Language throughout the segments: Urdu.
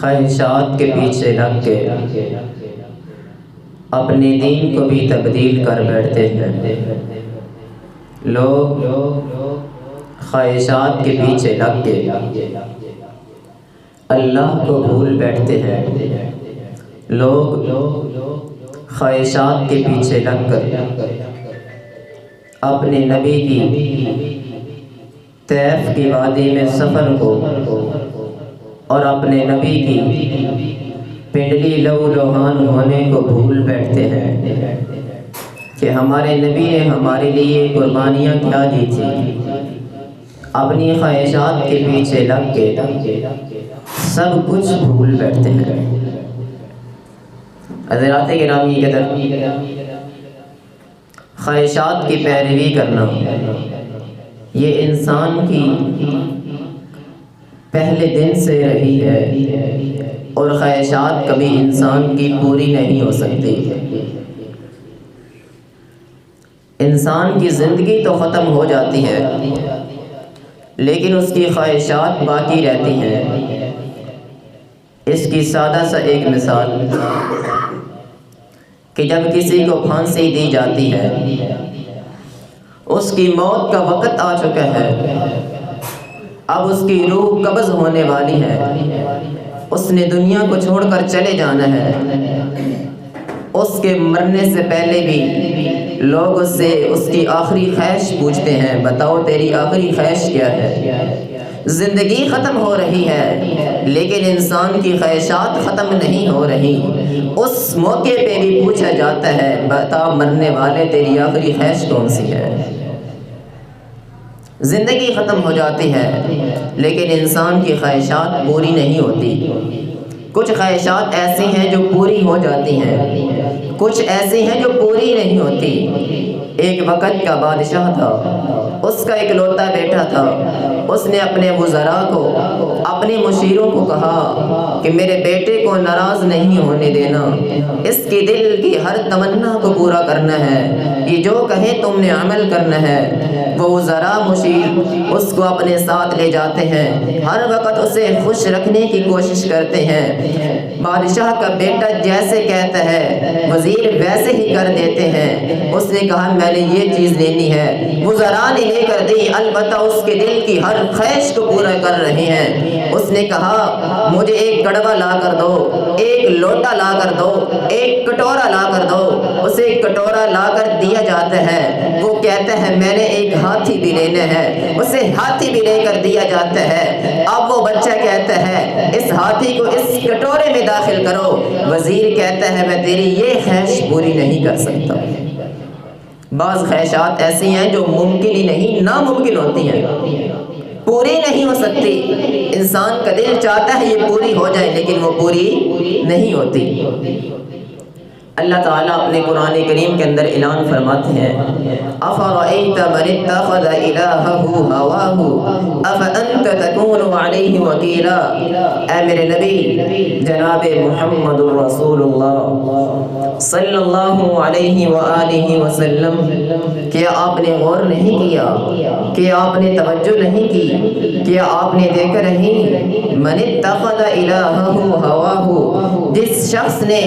خواہشات کے پیچھے لگ کے اپنے دین کو بھی تبدیل کر بیٹھتے ہیں۔ لوگ خواہشات کے پیچھے لگ کے اللہ کو بھول بیٹھتے ہیں۔ لوگ خواہشات کے پیچھے لگ کر اپنے نبی کی طیف کی وادی میں سفر کو اور اپنے نبی کی پنڈلی لہو لہان ہونے کو بھول بیٹھتے ہیں کہ ہمارے نبی نے ہمارے لیے قربانیاں کیا دی تھی۔ اپنی خواہشات کے پیچھے لگ کے سب کچھ بھول بیٹھتے ہیں۔ حضرات گرامی قدر، خواہشات کی پیروی کرنا یہ انسان کی پہلے دن سے رہی ہے، اور خواہشات کبھی انسان کی پوری نہیں ہو سکتی۔ انسان کی زندگی تو ختم ہو جاتی ہے لیکن اس کی خواہشات باقی رہتی ہیں۔ اس کی سادہ سا ایک مثال کہ جب کسی کو پھانسی دی جاتی ہے، اس کی موت کا وقت آ چکا ہے، اب اس کی روح قبض ہونے والی ہے، اس نے دنیا کو چھوڑ کر چلے جانا ہے۔ اس کے مرنے سے پہلے بھی لوگ اس سے اس کی آخری خواہش پوچھتے ہیں، بتاؤ تیری آخری خواہش کیا ہے؟ زندگی ختم ہو رہی ہے لیکن انسان کی خواہشات ختم نہیں ہو رہی۔ اس موقع پہ بھی پوچھا جاتا ہے، بتا مرنے والے تیری آخری خواہش کون سی ہے؟ زندگی ختم ہو جاتی ہے لیکن انسان کی خواہشات پوری نہیں ہوتی۔ کچھ خواہشات ایسی ہیں جو پوری ہو جاتی ہیں، کچھ ایسی ہیں جو پوری نہیں ہوتی۔ ایک وقت کا بادشاہ تھا، اس کا اکلوتا بیٹا تھا۔ اس نے اپنے وزراء کو، اپنے مشیروں کو کہا کہ میرے بیٹے کو ناراض نہیں ہونے دینا، اس کی دل کی ہر تمنا کو پورا کرنا ہے، یہ جو کہے تم نے عمل کرنا ہے۔ وہ وزراء مشیر اس کو اپنے ساتھ لے جاتے ہیں، ہر وقت اسے خوش رکھنے کی کوشش کرتے ہیں۔ بادشاہ کا بیٹا جیسے کہتا ہے وزیر ویسے ہی کر دیتے ہیں۔ اس نے کہا میں نے یہ چیز لینی ہے، وزراء نے لے کر دی، البتہ اس کے دل کی ہر خواہش کو پورا کر رہے ہیں۔ اس نے کہا مجھے ایک کڑوا لا کر دو، ایک لوٹا لا کر دو، ایک کٹورا لا کر دو۔ اسے ایک کٹورا لا کر دیا جاتا ہے، وہ کہتا ہے میں نے ایک ہاتھی بھی لینا ہے، اسے ہاتھی بھی لے کر دیا جاتا ہے۔ اب وہ بچہ کہتا ہے اس ہاتھی کو اس کٹورے میں داخل کرو۔ وزیر کہتا ہے میں تیری یہ خواہش پوری نہیں کر سکتا۔ بعض خواہشات ایسی ہیں جو ممکن ہی نہیں، ناممکن ہوتی ہیں، پوری نہیں ہو سکتی۔ انسان کا دل چاہتا ہے یہ پوری ہو جائے لیکن وہ پوری نہیں ہوتی۔ اللہ تعالیٰ اپنے قرآن کریم کے اندر اعلان فرماتے ہیں أَفَرَأَيْتَ مَنِ اتَّخَذَ إِلَٰهَهُ هَوَاهُ أَفَأَنْتَ تَكُونُ عَلَيْهِ وَكِيلًا۔ اے میرے نبی جناب محمد الرسول اللہ صلی اللہ علیہ وآلہ وسلم، کیا آپ نے غور نہیں کیا، کیا آپ نے توجہ نہیں کی، کیا آپ نے دیکھا نہیں؟ مَنِ اتَّخَذَ إِلَٰهَهُ هَوَاهُ، جس شخص نے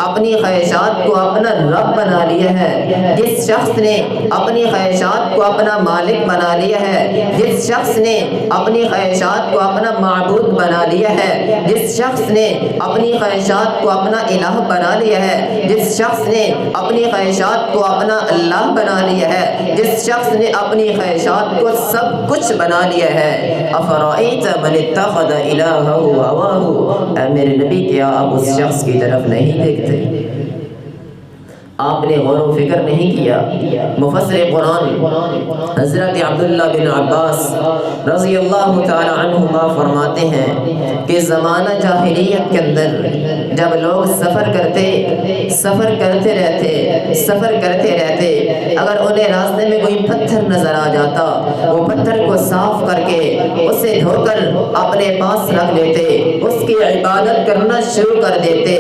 اپنی خواہشات کو اپنا رب بنا لیا ہے، جس شخص نے اپنی خواہشات کو اپنا مالک بنا لیا ہے، جس شخص نے اپنی خواہشات کو اپنا معبود بنا لیا ہے، جس شخص نے اپنی خواہشات کو اپنا الہ بنا لیا ہے، جس شخص نے اپنی خواہشات کو اپنا اللہ بنا لیا ہے، جس شخص نے اپنی خواہشات کو سب کچھ بنا لیا ہے۔ افرائیت من اتخذ الہہ ہواہ، اے میرے نبی کیا آپ اس شخص کی طرف نہیں دیکھتے؟ آپ نے غور و فکر نہیں کیا؟ مفسر قرآن حضرت عبداللہ بن عباس رضی اللہ تعالی عنہما فرماتے ہیں کہ زمانہ جاہلیت کے اندر جب لوگ سفر کرتے رہتے، اگر انہیں راستے میں کوئی پتھر نظر آ جاتا، وہ پتھر کو صاف کر کے اسے دھو کر اپنے پاس رکھ لیتے، اس کی عبادت کرنا شروع کر دیتے،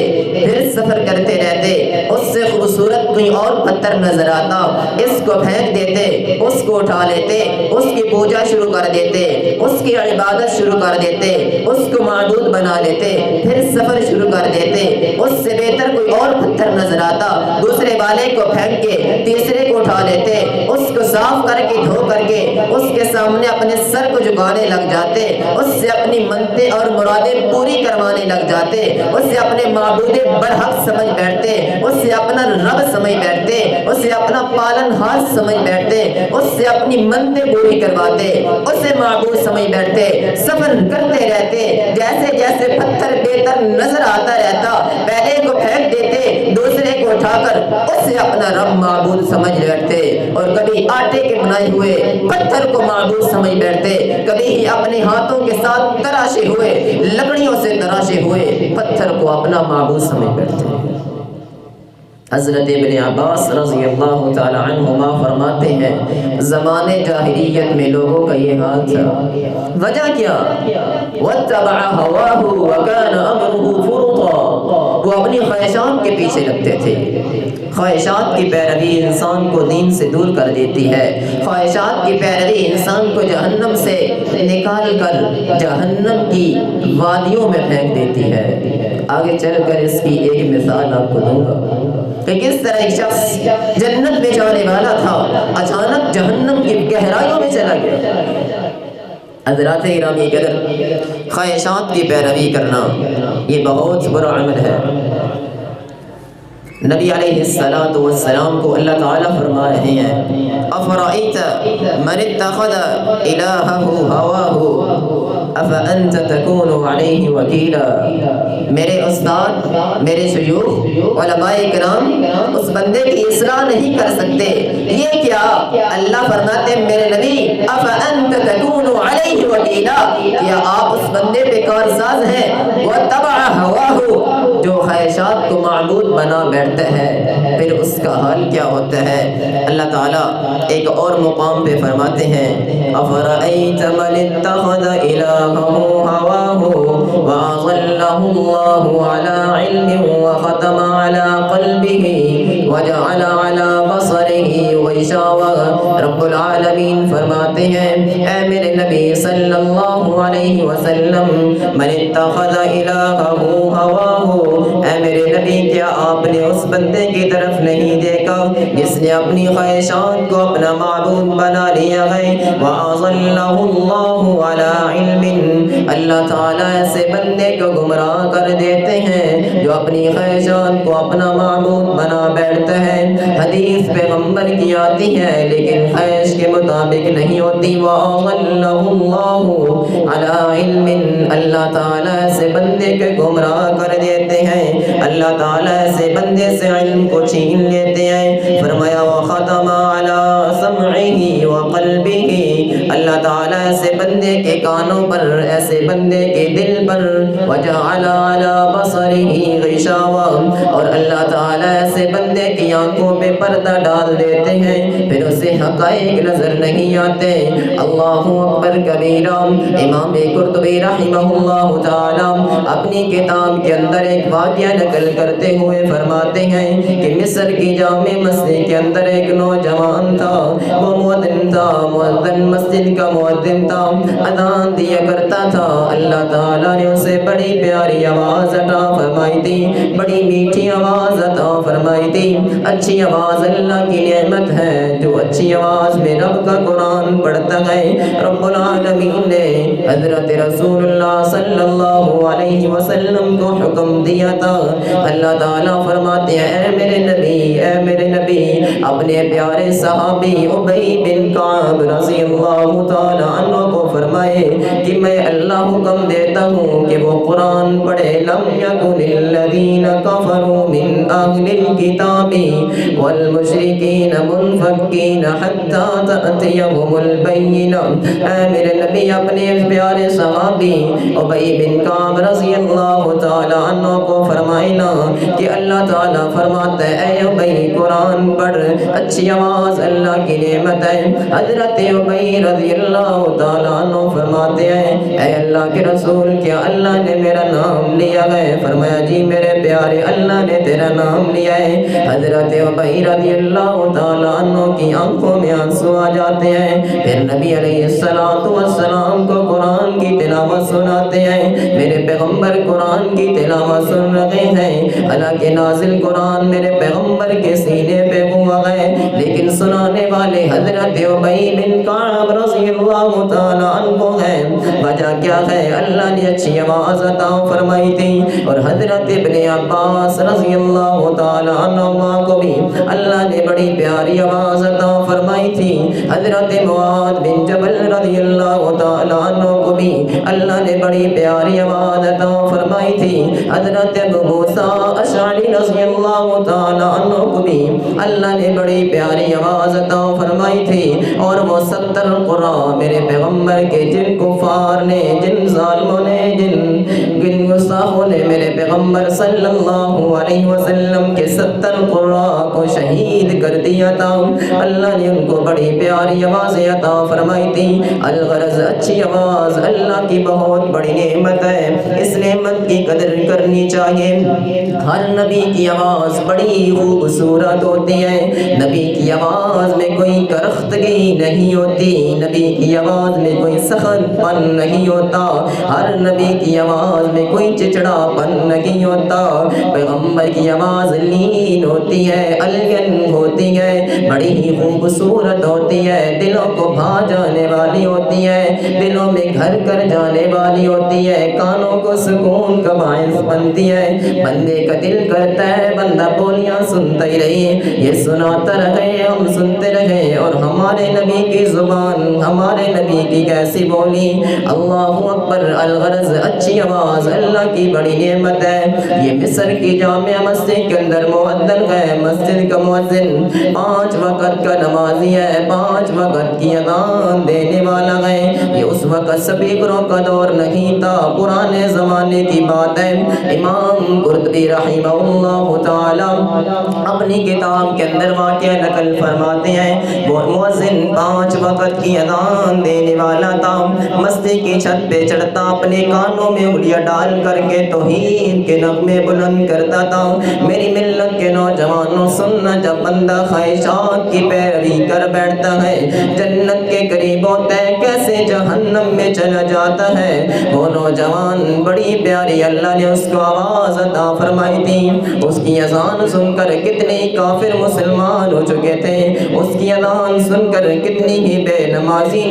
پھر سفر کرتے رہتے، اس سے خوبصورت خوبصورت کوئی اور پتھر نظر آتا، اس کو پھینک دیتے، اس کو اٹھا لیتے، اس کی پوجا شروع کر دیتے، اس کی عبادت شروع کر دیتے، اس کو معبود بنا لیتے، پھر سفر شروع کر دیتے۔ اس سے بہتر کوئی اور پتھر نظر آتا، دوسرے والے کو پھینک کے تیسرے کو اٹھا لیتے، اس کو صاف کر کے دھو کر کے اس کے سامنے اپنے سر کو جھکانے لگ جاتے، اس سے اپنی منتیں اور مرادیں پوری کروانے لگ جاتے، اس سے اپنے معبود برحق سمجھ بیٹھتے، اس سے اپنا رب سمجھ بیٹھتے، اس سے اپنا پالن ہار سمجھ بیٹھتے، اس سے اپنی منتیں پوری کرواتے، اس سے معبود سمجھ بیٹھتے، سفر کرتے رہتے، جیسے جیسے پتھر بہتر نظر آتا رہتا، پہلے کو پھینک دیتے، دوسرے کو اٹھا کر اس سے اپنا رب معبود سمجھ بیٹھتے، اور کبھی آٹے کے بنائے ہوئے پتھر کو معبود سمجھ بیٹھتے، کبھی ہی اپنے ہاتھوں کے ساتھ تراشے ہوئے، لکڑیوں سے تراشے ہوئے پتھر کو اپنا معبود سمجھ بیٹھتے۔ حضرت ابن عباس رضی اللہ تعالی عنہما فرماتے ہیں زمانے جاہلیت میں لوگوں کا یہ حال تھا، وجہ کیا؟ وَاتَّبَعَ هَوَاهُ وَكَانَ أَمْرُهُ فُرُطًا، وہ اپنی خواہشات کے پیچھے لگتے تھے۔ خواہشات کی پیروی انسان کو دین سے دور کر دیتی ہے، خواہشات کی پیروی انسان کو جہنم سے نکال کر جہنم کی وادیوں میں پھینک دیتی ہے۔ آگے چل کر اس کی ایک مثال آپ کو دوں گا کہ کس طرح ایک شخص جنت میں جانے والا تھا، اچانک جہنم کی گہرائیوں میں چلا گیا۔ حضرات گرامی قدر، خواہشات کی پیروی کرنا یہ بہت برا عمل ہے۔ نبی علیہ السلام کو اللہ تعالیٰ فرما رہے ہیں افرأیت من اتخذ الہہ ہواہ افانت تکون علیہ وکیلا، میرے استاد، میرے شیوخ، علماء کرام اس بندے کی اصلاح نہیں کر سکتے، یہ کیا؟ اللہ فرماتے ہیں میرے نبی افانت تکون علیہ وکیلا، کیا آپ اس بندے پہ کارساز ہیں؟ واتبع ہواہ، جو خواہشات کو معبود بنا بیٹھتا ہے، پھر اس کا حال کیا ہوتا ہے؟ اللہ تعالیٰ ایک اور مقام پہ فرماتے ہیں افرأیت من اتخذ الہہ ہواہ واضلہ اللہ علی علم وختم علی قلبہ وجعل علی بصرہ غشاوہ۔ رب العالمین فرماتے ہیں اے میرے نبی صلی اللہ علیہ وسلم من اتخذ الہہ ہواہ، اے میرے نبی کیا آپ نے اس بندے کی طرف نہیں دیکھا جس نے اپنی خواہشات کو اپنا معبود بنا لیا ہے؟ وَأَضَلَّهُ اللَّهُ عَلَىٰ عِلْمٍ، اللہ تعالیٰ ایسے بندے کو گمراہ کر دیتے ہیں جو اپنی خواہشات کو اپنا معبود بنا بیٹھتا ہے۔ حدیث پیغمبر کی آتی ہے لیکن خواہش کے مطابق نہیں ہوتی۔ وَأَضَلَّهُ اللَّهُ عَلَىٰ عِلْمٍ، اللہ تعالیٰ ایسے بندے کو گمراہ کر دیتے ہیں، اللہ تعالیٰ ایسے بندے سے علم کو چھین لیتے ہیں۔ فرمایا وختم علی سمعہ وقلبہ، اللہ تعالیٰ ایسے بندے کے کانوں پر، ایسے بندے کے دل پر، وجعل علی بصرہ غشاوہ، اور اللہ تعالیٰ ایسے بندے کی آنکھوں پہ پردہ ڈال دیتے ہیں، پھر اسے حقائق نظر نہیں آتے۔ اللہ اکبر کبیرہ۔ امام قرطبی رحمہ اللہ تعالیٰ اپنی کتاب کے اندر ایک واقعہ نقل کرتے ہوئے فرماتے ہیں کہ مصر کی جامع مسجد کے اندر ایک نوجوان تھا، وہ مؤذن تھا، مؤذن مسجد کا مؤذن تھا، اذان دیا کرتا تھا۔ اللہ تعالیٰ نے اسے بڑی پیاری آواز عطا فرمائی تھی، بڑی میٹھی آواز عطا فرمائی تھی۔ اچھی آواز اللہ کی نعمت ہے، جو اچھی آواز میں رب کا قرآن پڑھتا ہے۔ رب العالمین نے حضرت رسول اللہ صلی اللہ علیہ وسلم کو حکم دیا تھا۔ اللہ تعالیٰ فرماتے ہیں اے میرے نبی، اے میرے نبی اپنے پیارے صحابی ابی بن کعب رضی اللہ تعالیٰ عنہ کو فرمائے کہ میں اللہ حکم دیتا ہوں کہ وہ قرآن پڑھے۔ لم یکن الذین کفروا من اہل الکتاب والمشركين منفكين حتى تأتيهم البينة۔ اے میرے نبی اپنے پیارے صحابی ابی بن کعب رضی اللہ تعالیٰ عنہ کو فرمائنا کہ اللہ تعالیٰ فرماتا ہے اے ابی قرآن پڑھ، اچھی آواز اللہ کی نعمت ہے۔ حضرت ابی رضی اللہ تعالیٰ عنہ فرماتے ہیں اے اللہ کے رسول کیا اللہ نے میرا نام لیا ہے؟ فرمایا جی میرے پیارے اللہ نے تیرا نام لیا ہے۔ حضرت ابی رضی اللہ تعالیٰ عنہ کی آنکھوں میں آنسو آ جاتے ہیں، پھر نبی علیہ السلام کو قرآن کی تلاوت سناتے ہیں۔ میرے پیغمبر قرآن کی تلاوت سن رہے ہیں، حالانکہ نازل قرآن میرے پیغمبر کے سینے پہ ہوا ہے، لیکن سنانے والے حضرت ابی بن کعب رضی اللہ تعالیٰ عنہ ہے۔ وجہ کیا ہے؟ اللہ نے اچھی آواز عطا فرمائی تھی، اور حضرت ابن عباس رضی اللہ تعالیٰ عنہ کو بھی اللہ نے بڑی پیاری آواز عطا فرمائی تھی۔ حضرت معاذ بن جبل رضی اللہ تعالیٰ عنہ کو بھی اللہ نے بڑی پیاری آواز عطا فرمائی تھی۔ حضرت ابو موسیٰ اشعری رضی اللہ تعالیٰ عنہ کو بھی اللہ نے بڑی پیاری آواز عطا فرمائی تھی، اور وہ 70 قرآن میرے پیغمبر کے جن کفار نے، جن ظالموں نے، جن گستاخوں نے میرے پیغمبر صلی اللہ علیہ وسلم کے 70 قرآن کو شہید کر دیا تھا، اللہ نے ان کو بڑی پیاری آواز عطا فرمائی تھی۔ الغرض اچھی آواز اللہ کی بہت بڑی نعمت ہے، اس نعمت کی قدر کرنی چاہیے۔ ہر نبی کی آواز بڑی خوبصورت ہوتی ہے، نبی کی آواز میں کوئی کرختگی نہیں ہوتی، نبی کی آواز میں کوئی سخت پن نہیں ہوتا، ہر نبی کی آواز میں کوئی چچڑا پن نہیں ہوتا۔ پیغمبر کی آواز لین ہوتی ہے، الین ہوتی ہے، بڑی ہی خوبصورت ہوتی ہے، دلوں کو بھا جانے والی ہوتی ہے، دلوں میں گھر کر جانے والی ہوتی ہے، کانوں کو سکون کا باعث بنتی ہے۔ بندے کا دل کرتا ہے بندہ بولیاں سنتا ہی رہے، یہ سناتا رہے، ہم سنتے رہے، اور ہمارے نبی کی زبان، ہمارے نبی کی کیسی بولی، اللہ اکبر۔ الغرض اچھی آواز اللہ کی بڑی نعمت ہے۔ یہ مصر کی جامع مسجد کے اندر مؤذن ہے، مسجد کا مؤذن 5 وقت کا نمازی ہے، 5 وقت کی اذان دینے والا ہے۔ یہ اس وقت سپیکروں کا دور نہیں تھا، پرانے زمانے کی بات ہے۔ امام قرطبی رحمہ اللہ تعالی اپنی کتاب کے اندر واقعہ نقل فرماتے ہیں، وہ مؤذن 5 وقت کی اذان دینے والا تھا، مسجد کی چھت پہ چڑھتا، اپنے کانوں میں انگلیاں ڈال کر کے توحید کے نغمے بلند کرتا تھا۔ میری ملت کے نوجوانوں سننا، جب بندہ خواہشات کی پیروی کر بیٹھتا ہے جنت کے قریب ہوتا ہے، کیسے جہنم میں چلا جاتا ہے۔ وہ نوجوان بڑی پیاری اللہ نے اس کو آواز عطا فرمائی تھی، اس کی اذان سن کر کتنے کافر مسلمان ہو چکے تھے، اس کی اذان سن کر کتنی ہی بے نمازی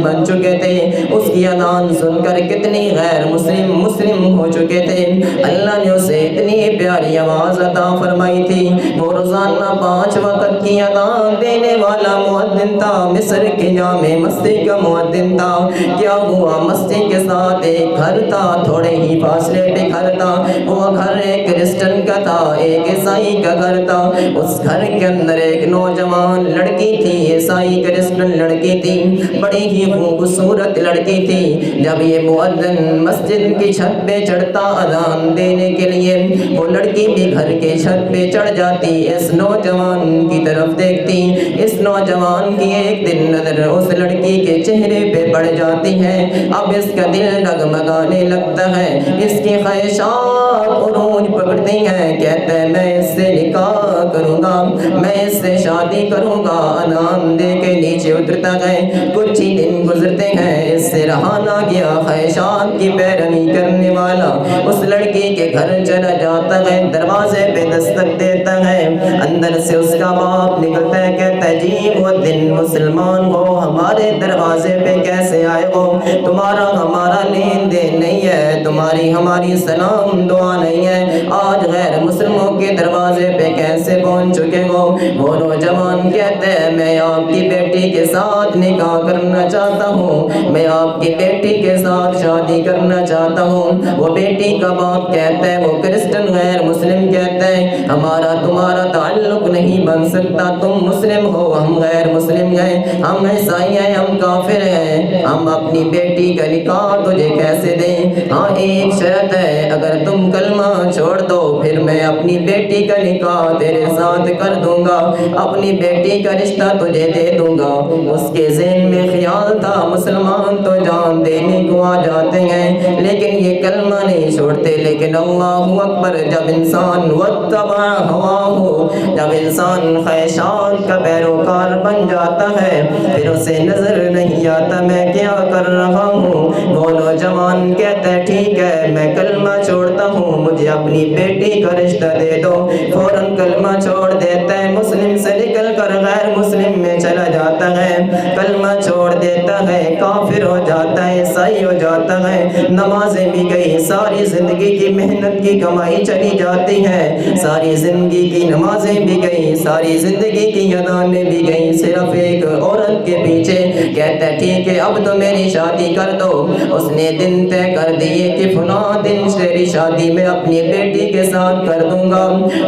بن چکے تھے، اس کی اذان سن کر کتنی غیر مسلم ہو چکے تھے۔ اللہ نے اسے اتنی پیاری آواز عطا فرمائی تھی، وہ روزانہ 5 وقت کی اذان دینے والا مؤذن تھا، مصر کے جامع مسجد کا مؤذن تھا۔ کیا ہوا؟ مسجد کے ساتھ ایک گھر تھا، تھوڑے ہی فاصلے پہ گھر تھا، وہ گھر ایک کرسچن کا تھا، ایک عیسائی کا گھر تھا۔ اس گھر کے اندر ایک نوجوان لڑکی تھی، عیسائی کرسچن لڑکی تھی، بڑی ہی خوبصورت لڑکی تھی۔ جب یہ مؤذن مسجد کی چھت پہ چڑھتا اذان دینے کے لیے، وہ لڑکی بھی گھر کے چھت پہ چڑھ جاتی، اس نوجوان کی طرف دیکھتی، اس نوجوان کی ایک دن نظر اس لڑکی کے چہرے پہ پڑ جاتی ہے، اب اس کا دل ڈگمگانے لگتا ہے، اس کی خواہشات عروج پکڑتی ہیں، کہتا ہے میں اس سے نکاح کروں گا، میں اس سے شادی کروں گا۔ اذان دے کے نیچے اترتا ہے، کچھ ہی دن گزرتے ہیں، اس سے رہا نہ گیا، خواہشات کی پیروی کرنے والا اس لڑکی کے گھر چلا جاتا ہے، دروازے پہ دستک دیتا ہے، اندر سے اس کا باپ نکلتا ہے، کہتا ہے جی مؤذن مسلمان ہو، ہمارے دروازے پہ کیسے آئے ہو؟ تمہارا ہمارا لین دین نہیں ہے، تمہاری ہماری سلام دعا نہیں ہے، آج غیر مسلموں کے دروازے پہ کیسے پہنچ چکے ہو؟ وہ نوجوان کہتے ہیں میں آپ کی بیٹی کے ساتھ نکاح کرنا چاہتا ہوں، میں آپ کی بیٹی کے ساتھ شادی کرنا چاہتا ہوں۔ وہ بیٹی کا باپ کہتا ہے، وہ کرسچن غیر مسلم کہتا ہے ہمارا تمہارا تعلق نہیں بن سکتا. تم مسلم ہو, ہم غیر مسلم ہیں, ہم عیسائی ہیں, ہم کافر ہیں, ہم اپنی بیٹی کا نکاح تجھے کیسے دیں؟ ہاں ایک شرط ہے, اگر تم کلمہ چھوڑ دو پھر میں اپنی بیٹی کا نکاح تیرے ساتھ کر دوں گا, اپنی بیٹی کا رشتہ تجھے دے دوں گا. اس کے ذہن میں خیال تھا مسلمان تو جان دینے کو آ جاتے ہیں لیکن یہ کلمہ نہیں چھوڑتے. لیکن اللہ اکبر, جب انسان واتبع ہواہ, جب انسان خواہشات کا پیروکار بن جاتا ہے پھر اسے نظر نہیں آتا میں کیا کر رہا ہوں. وہ نوجوان کہتا ہے ٹھیک ہے میں کلمہ چھوڑتا ہوں, مجھے اپنی بیٹی کا رشتہ دے دو. فوراً کلمہ چھوڑ دیتا ہے, مسلم سے نکل کر غیر مسلم میں چلا جاتا ہے, کلمہ چھوڑ دیتا ہے, کافر ہو جاتا ہے, عیسائی ہو جاتا ہے. نمازیں بھی گئی, ساری زندگی کی محنت کی کمائی چلی جاتی ہے, ساری زندگی کی نمازیں بھی گئی, ساری زندگی کی ادانیں بھی گئی, صرف ایک عورت کے پیچھے. کہتا ہے ٹھیک ہے اب تو میری شادی کر دو. اس نے دن طے کر دیے کہ فلاں دن تیری شادی میں اپنی بیٹی کے ساتھ کر دوں گا.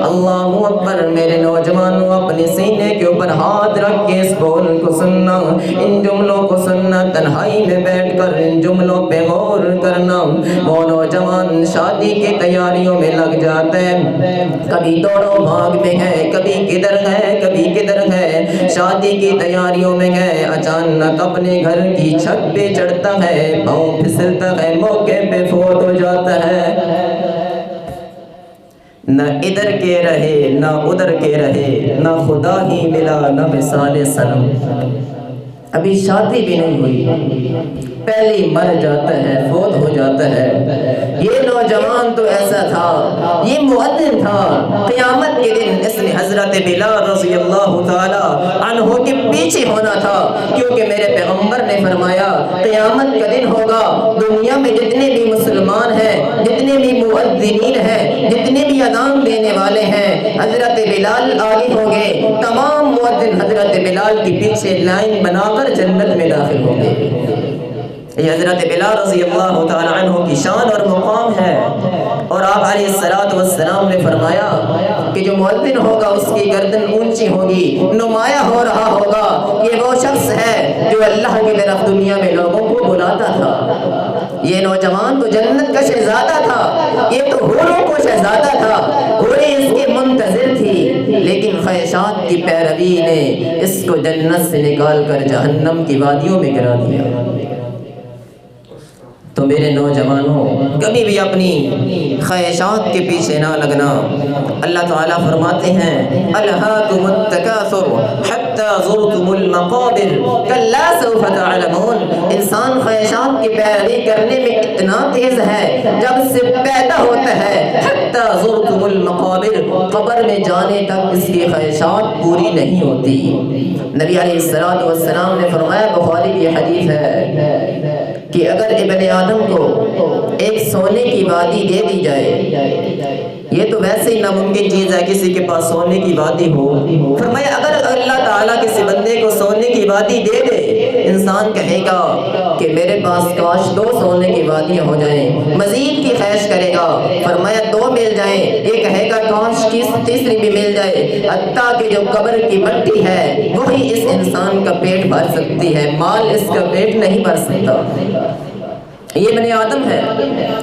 اللہ اکبر, میرے نوجوانوں اپنے سینے کے اوپر ہاتھ رکھ کے اس قول کو سننا, ان جملوں کو سننا, تنہائی میں بیٹھ کر ان جملوں پہ غور کرنا. وہ نوجوان شادی کی تیاریوں میں لگ جاتا ہے, کبھی دوڑو بھاگ میں ہے, کبھی کدھر ہے, کبھی کدھر ہے, شادی کی تیاریوں میں گئے. اچانک اپنے گھر کی چھت پہ چڑھتا ہے, پاؤں پھسلتا ہے, موقع پہ فوت ہو جاتا ہے. نہ ادھر کے رہے نہ ادھر کے رہے, نہ خدا ہی ملا نہ مثال صنم. ابھی شادی بھی نہیں ہوئی, پہلے ہی مر جاتا ہے, فوت ہو جاتا ہے. یہ نوجوان تو ایسا تھا, یہ مؤذن تھا. قیامت کے دن اس نے حضرت بلال رضی اللہ تعالی عنہ کے پیچھے ہونا تھا, کیونکہ میرے پیغمبر نے فرمایا قیامت کا دن ہوگا, دنیا میں جتنے بھی مسلمان ہیں, جتنے بھی مؤذنین ہیں, جتنے بھی اذان دینے والے ہیں, حضرت بلال آگے ہوں گے. تمام مؤذن حضرت بلال کے پیچھے لائن بنا کر جنت میں داخل ہوں گے. یہ حضرت بلال رضی اللہ تعالی عنہ کی شان اور مقام ہے. اور آپ علیہ السلام نے فرمایا کہ جو مؤذن ہوگا اس کی گردن اونچی ہوگی, نمایاں ہو رہا ہوگا, یہ وہ شخص ہے جو اللہ کی طرف دنیا میں لوگوں کو بلاتا تھا. یہ نوجوان تو جنت کا شہزادہ تھا, یہ تو حوروں کو شہزادہ تھا, حوریں اس کے منتظر تھی, لیکن خواہشات کی پیروی نے اس کو جنت سے نکال کر جہنم کی وادیوں میں گرا دیا. تو میرے نوجوانوں کبھی بھی اپنی خواہشات کے پیچھے نہ لگنا. اللہ تعالیٰ فرماتے ہیں الہاکم التکاثر حتی زرتم المقابر کلا سوف تعلمون. انسان خواہشات کی پیروی کرنے میں اتنا تیز ہے جب سے پیدا ہوتا ہے حتی زرتم المقابر, قبر میں جانے تک اس کی خواہشات پوری نہیں ہوتی. نبی علیہ السلام نے فرمایا, بخاری کی حدیث ہے کہ اگر ابن آدم کو ایک سونے کی وادی دے دی جائے, یہ تو ویسے ہی ناممکن چیز ہے کسی کے پاس سونے کی وادی ہو. فرمایا اگر اللہ تعالیٰ کسی بندے کو سونے کی وادی دے دے, انسان کہے گا کہ میرے پاس کاش 2 سونے کی وادیاں ہو جائیں, مزید کی خواہش کرے گا. فرمایا 2 مل جائیں, یہ کہے گا کاش تیسری بھی مل جائے. حتیٰ کہ جو قبر کی مٹی ہے وہی اس انسان کا پیٹ بھر سکتی ہے, مال اس کا پیٹ نہیں بھر سکتا. یہ بنی آدم ہے,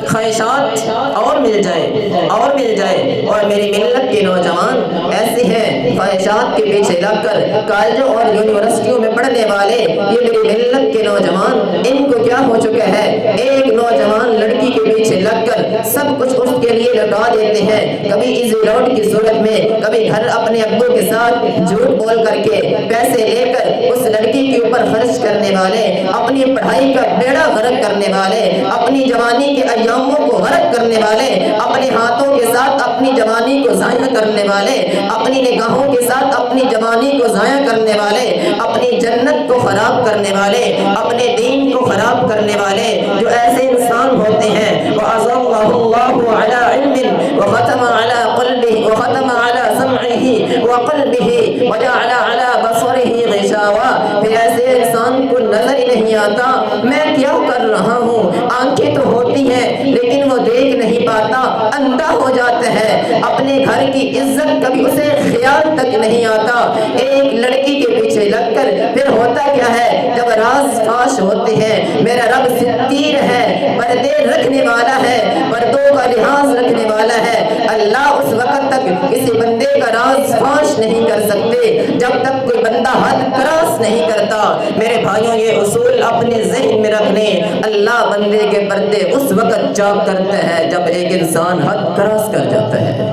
خواہشات اور مل جائے اور مل جائے. اور میری ملت کے نوجوان ایسے ہیں خواہشات کے پیچھے لگ کر کالجوں اور یونیورسٹیوں میں پڑھنے والے. یہ میری ملت کے نوجوان, ان کو کیا ہو چکا ہے, ایک نوجوان لڑکی کے پیچھے لگ کر سب کچھ اس کے لیے لگا دیتے ہیں. کبھی ایزی لوڈ کی صورت میں, کبھی گھر اپنے ابو کے ساتھ جھوٹ بول کر کے پیسے لے کر اس لڑکی کے اوپر خرچ کرنے والے, اپنی پڑھائی کا بیڑا غرق کرنے والے, اپنی جوانی کے ایاموں کو غرق کرنے والے, اپنے ہاتھوں کے ساتھ اپنی جوانی کو ضائع کرنے والے, اپنی نگاہوں کے ساتھ اپنی جوانی کو ضائع کرنے والے, اپنی جنت کو خراب کرنے والے, اپنے دین کو خراب کرنے والے. جو ایسے انسان ہوتے ہیں وَأَضَلَّهُ اللَّهُ عَلَىٰ عِلْمٍ وَخَتَمَ عَلَىٰ قَلْبِهِ وَخَتَمَ عَلَىٰ سَمْعِهِ وَقَلْبِهِ وَجَعَلَ عَلَىٰ بَصَرِهِ غِشَاوَةً. پھر ایسے انسان کو نظر ہی نہیں آتا میں کیا کر رہا ہوں, آنکھیں تو ہوتی ہیں لیکن وہ دیکھ نہیں پاتا, زیادہ اندھا ہو جاتا ہے، اپنے گھر کی عزت کبھی اسے خیال تک نہیں آتا۔ ایک لڑکی کے پیچھے لگ کر پھر ہوتا کیا ہے، جب راز فاش ہوتے ہیں، میرا رب ستیر ہے، پردے رکھنے والا ہے، پردوں کا لحاظ رکھنے والا ہے۔ اللہ اس وقت تک کسی بندے کا راز فاش نہیں کر سکتے جب تک کوئی بندہ حد کراس نہیں کرتا۔ میرے بھائیوں، یہ اصول اپنے ذہن میں رکھ لیں۔ اللہ بندے کے پردے اس وقت چاک کرتا ہے جب ایک انسان حد کراس کر جاتا ہے۔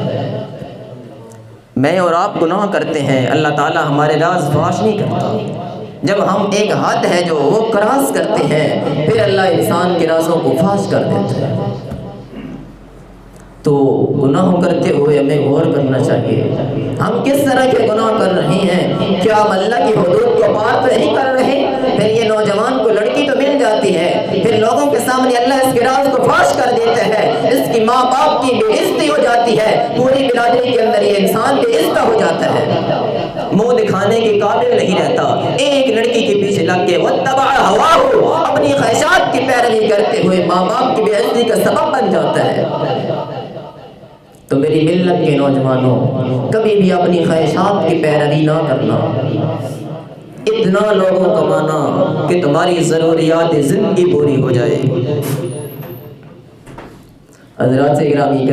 میں اور آپ گناہ کرتے ہیں، اللہ تعالیٰ ہمارے راز فاش نہیں کرتا۔ جب ہم ایک حد ہے جو وہ کراس کرتے ہیں، پھر اللہ انسان کے رازوں کو فاش کر دیتا ہے۔ تو گناہ کرتے ہوئے ہمیں غور کرنا چاہیے، ہم کس طرح کے گناہ کر رہے ہیں؟ کیا ہم اللہ کی حدود کو پار تو نہیں کر رہے؟ پھر یہ نوجوان کو لڑکی تو مل جاتی ہے، پھر لوگوں کے سامنے اللہ اس کے راز کو فاش کر دیتا ہے، اس کی ماں باپ کی بے عزتی ہو جاتی ہے، پوری برادری کے اندر یہ انسان بے عزت ہو جاتا ہے، منہ دکھانے کے قابل نہیں رہتا۔ ایک لڑکی کے پیچھے لگ کے واتبع ہواہ، اپنی خواہشات کی پیروی کرتے ہوئے ماں باپ کی بے عزتی کا سبب بن جاتا ہے۔ تو میری ملت کے نوجوانوں، کبھی بھی اپنی خواہشات کی پیروی نہ کرنا، اتنا لوگوں کو مانا کہ تمہاری ضروریات زندگی پوری ہو جائے۔ حضرات گرامی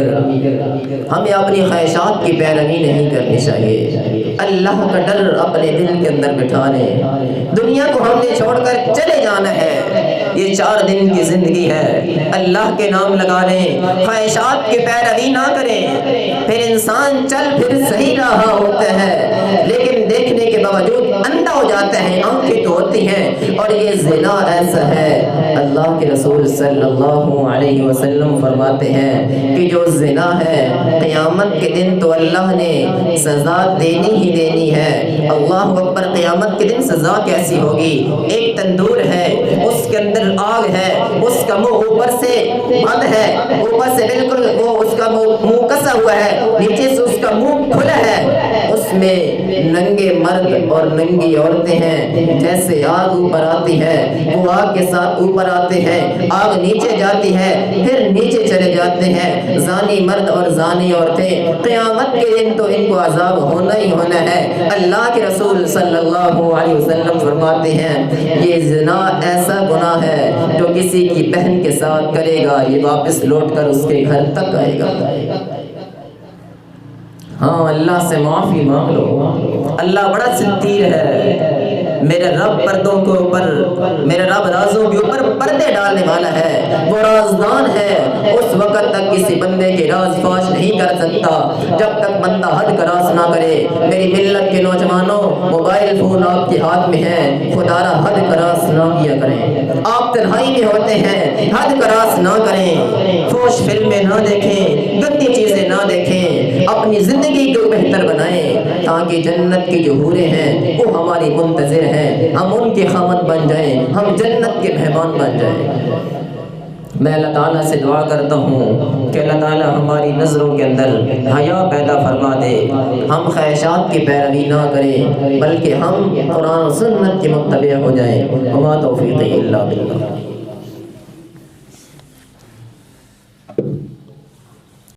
ہمیں اپنی خواہشات کی پیروی نہیں کرنی چاہیے، اللہ کا ڈر اپنے دل کے اندر بٹھا لیں۔ دنیا کو ہم نے چھوڑ کر چلے جانا ہے، یہ 4 دن کی زندگی ہے، اللہ کے نام لگا لیں، خواہشات کی پیروی نہ کریں، پھر انسان چل پھر صحیح رہا ہوتا ہے لیکن دیکھنے کے باوجود اندھا ہو جاتا ہے، آنکھیں تو ہوتی ہیں۔ اور یہ زنا ایسا ہے، اللہ کے رسول صلی اللہ علیہ وسلم فرماتے ہیں کہ جو زنا ہے قیامت کے دن تو اللہ نے سزا دینی ہی دینی ہے۔ اللہ اکبر، قیامت کے دن سزا کیسی ہوگی؟ ایک تندور ہے، اس کے اندر آگ ہے، اس کا منہ اوپر سے بند ہے، اوپر سے بالکل وہ اس کا منہ کسا ہوا ہے، نیچے سے اس کا منہ کھلا ہے، اس میں ننگے مرد اور ننگی عورتیں ہیں، جیسے آگ اوپر آتی ہے وہ آگ کے ساتھ اوپر آتے ہیں، آگ نیچے جاتی ہے پھر نیچے چلے جاتے ہیں، زانی مرد اور زانی عورتیں، قیامت کے دن تو ان کو عذاب ہونا ہی ہونا ہے۔ اللہ کے رسول صلی اللہ علیہ وسلم فرماتے ہیں یہ زنا ایسا گناہ ہے جو کسی کی بہن کے ساتھ کرے گا یہ واپس لوٹ کر اس کے گھر تک آئے گا۔ ہاں، اللہ سے معافی مانگ لو، اللہ بڑا ستیر ہے، میرے رب پردوں کے اوپر، میرے رب رازوں کے اوپر پردے ڈالنے والا ہے، وہ رازدان ہے، اس وقت تک کسی بندے کے راز فاش نہیں کر سکتا جب تک بندہ حد کراس نہ کرے۔ میری ملت کے نوجوانوں، موبائل فون آپ کے ہاتھ میں ہے، خدا را حد کراس نہ کیا کریں، آپ تنہائی میں ہوتے ہیں، حد کراس نہ کریں، فوش فلمیں نہ دیکھیں، گندی چیزیں نہ دیکھیں، اپنی زندگی کو بہتر بنائیں تاکہ جنت کی جو حوریں ہیں وہ ہماری منتظر ہیں، ہم ان کے خامد بن جائیں، ہم جنت کے مہمان بن جائیں۔ میں اللہ تعالیٰ سے دعا کرتا ہوں کہ اللہ تعالیٰ ہماری نظروں کے اندر حیا پیدا فرما دے، ہم خواہشات کی پیروی نہ کریں بلکہ ہم قرآن و سنت کے متبع ہو جائیں۔ وما توفیقی الا باللہ۔